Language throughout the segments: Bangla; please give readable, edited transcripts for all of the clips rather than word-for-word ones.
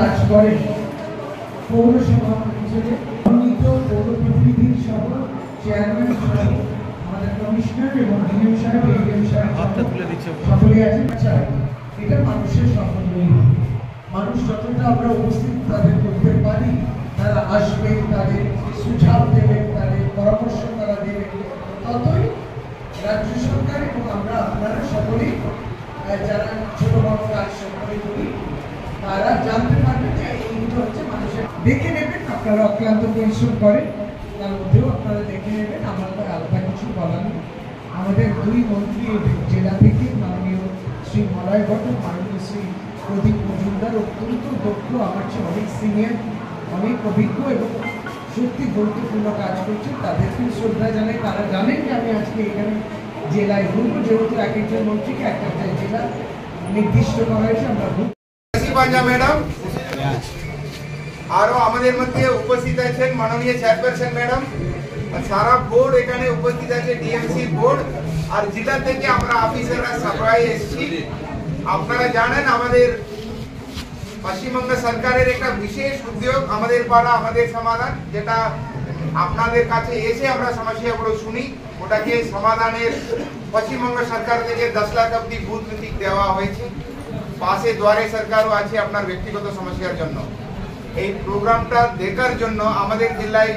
কাজ করেন পৌরসভা হিসেবে মনোনীত পৌর প্রতিনিধি সহ চেয়ারম্যান সহ আমাদের কমিশনার এবং ডিএম সাহেব এডিএম সাহেব সকলে আছেন। আচ্ছা, এটা মানুষের সাফল্যই। মানুষ যতটা আমরা উপস্থিত তাদের করতে পারি, তারা আসবে, তাদের সুঝাব দেবেন, তাদের পরামর্শ তারা দেবেন, ততই রাজ্য সরকার এবং আমরা আপনারা সকলেই যারা ছোট বড় কাজ সকলে করি তারা জানতে পারবেন যে এইগুলো হচ্ছে মানুষের দেখে নেবেন। আপনারা অক্লান্ত পরিশ্রম করেন, তার মধ্যেও আপনারা দেখে নেবেন। আমার তো আলাদা কিছু বলার নেই। আমাদের দুই মন্ত্রী জেলা থেকে মাননীয় শ্রী মলয় ঘটক, মাননীয় শ্রী প্রদীপ মজুমদার অত্যন্ত দক্ষ, আমার চেয়ে অনেক সিনিয়র, অনেক অভিজ্ঞ এবং সত্যি গুরুত্বপূর্ণ কাজ করছে। তাদেরকেও শ্রদ্ধা জানাই। তারা জানেন যে আমি আজকে এখানে জেলায় ঘুরবো, যেহেতু এক একজন মন্ত্রীকে একটা জেলা নির্দিষ্ট করা হয়েছে। আমরা ম্যাডাম আরো আমাদের মধ্যে উপস্থিত আছেন মাননীয় চেয়ারপারসন ম্যাডাম, সারা বোর্ড এখানে উপস্থিত আছে, ডিএমসি বোর্ড আর জেলা থেকে আমরা অফিসাররা সবাই এসেছি। আপনারা জানেন আমাদের পশ্চিমবঙ্গ সরকারের একটা বিশেষ উদ্যোগ আমাদের পাড়া আমাদের সমাধান, যেটা আপনাদের কাছে এসে আমরা সমস্যাগুলো শুনি, ওটাকে সমাধানের পশ্চিমবঙ্গ সরকার থেকে 10 লাখ অব্দি বুথ ভিত্তিক দেওয়া হয়েছে। পাশে দুয়ারে সরকারও আছে আপনার ব্যক্তিগত সমস্যার জন্য। এই প্রোগ্রামটা দেখার জন্য আমাদের জেলায়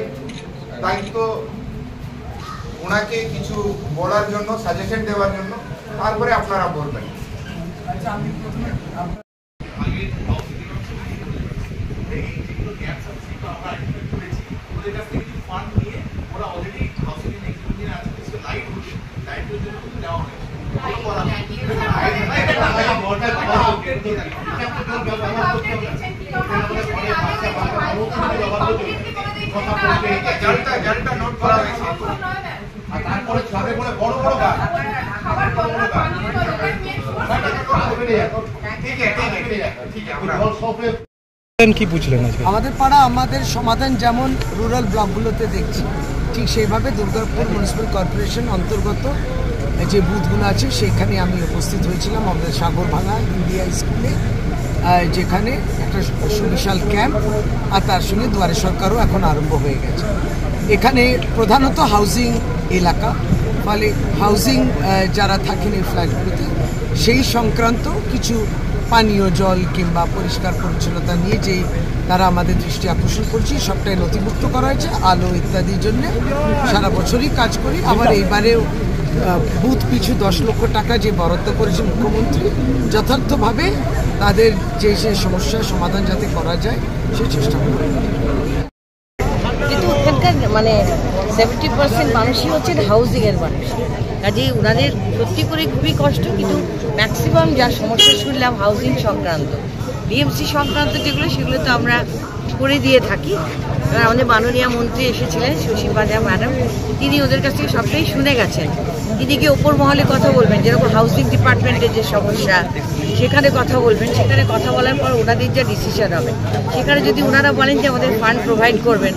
দায়িত্ব ওনাকে কিছু বলার জন্য, সাজেশন দেওয়ার জন্য, তারপরে আপনারা বলবেন। আচ্ছা, আমি প্রথমে কি বুঝলেন আমাদের পাড়া আমাদের সমাধান যেমন রুরাল ব্লকগুলোতে দেখছি, ঠিক সেইভাবে দুর্গাপুর মিউনিসিপ্যাল কর্পোরেশন অন্তর্গত যে বুথগুলো আছে সেখানে আমি উপস্থিত হয়েছিলাম আমাদের সাগরভাঙা ইন্ডিয়া স্কুলে, যেখানে একটা সুবিশাল ক্যাম্প আর তার সঙ্গে দুয়ারে সরকারও এখন আরম্ভ হয়ে গেছে। এখানে প্রধানত হাউজিং এলাকা, ফলে হাউজিং যারা থাকেন এই ফ্ল্যাটগুলোতে সেই সংক্রান্ত কিছু পানীয় জল কিংবা পরিষ্কার পরিচ্ছন্নতা নিয়ে যেই তারা আমাদের দৃষ্টি আকর্ষণ করছে, সবটাই নথিভুক্ত করা হয়েছে। আলো ইত্যাদির জন্য সারা বছরই কাজ করি। আবার এইবারেও বুথ পিছু 10 লক্ষ টাকা যে বরাদ্দ করেছে মুখ্যমন্ত্রী, যথার্থভাবে তাদের যে সমস্যার সমাধান যাতে করা যায় সেই চেষ্টা করবে। কিন্তু ওখানকার মানে 70% মানুষই হচ্ছেন হাউজিংয়ের মানুষ, কাজে ওনাদের সত্যি করে খুবই কষ্ট। কিন্তু ম্যাক্সিমাম যা সমস্যা শুনলাম হাউজিং সংক্রান্ত, ডিএমসি সংক্রান্ত যেগুলো সেগুলো তো আমরা করে দিয়ে থাকি। আমাদের মাননীয় মন্ত্রী এসেছিলেন শশী পাজা ম্যাডাম, তিনি ওদের কাছ থেকে সবটাই শুনে গেছেন। তিনি গিয়ে ওপর মহলে কথা বলবেন, যেরকম হাউজিং ডিপার্টমেন্টের যে সমস্যা সেখানে কথা বলবেন। সেখানে কথা বলার পর ওনাদের যা ডিসিশন হবে, সেখানে যদি ওনারা বলেন যে আমাদের ফান্ড প্রোভাইড করবেন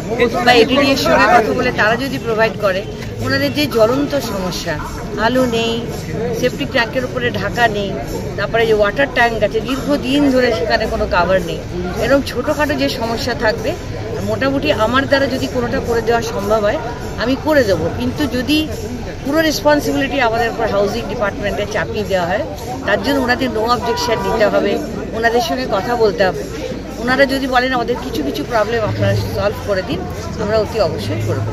বা এডিডিএর সঙ্গে কথা বলে তারা যদি প্রোভাইড করে, ওনাদের যে জ্বলন্ত সমস্যা, আলো নেই, সেপটিক ট্যাঙ্কের উপরে ঢাকা নেই, তারপরে যে ওয়াটার ট্যাঙ্ক আছে দীর্ঘদিন ধরে সেখানে কোনো কাভার নেই, এরকম ছোটোখাটো যে সমস্যা থাকবে মোটামুটি আমার দ্বারা যদি কোনোটা করে দেওয়া সম্ভব হয় আমি করে দেবো। কিন্তু যদি পুরো রেসপন্সিবিলিটি আমাদের উপর হাউজিং ডিপার্টমেন্টে চাপিয়ে দেওয়া হয়, তার জন্য ওনাদের নো অবজেকশন নিতে হবে, ওনাদের সঙ্গে কথা বলতে হবে। ওনারা যদি বলেন আমাদের কিছু কিছু প্রবলেম আপনারা সলভ করে দিন, আমরা অতি অবশ্যই করবো।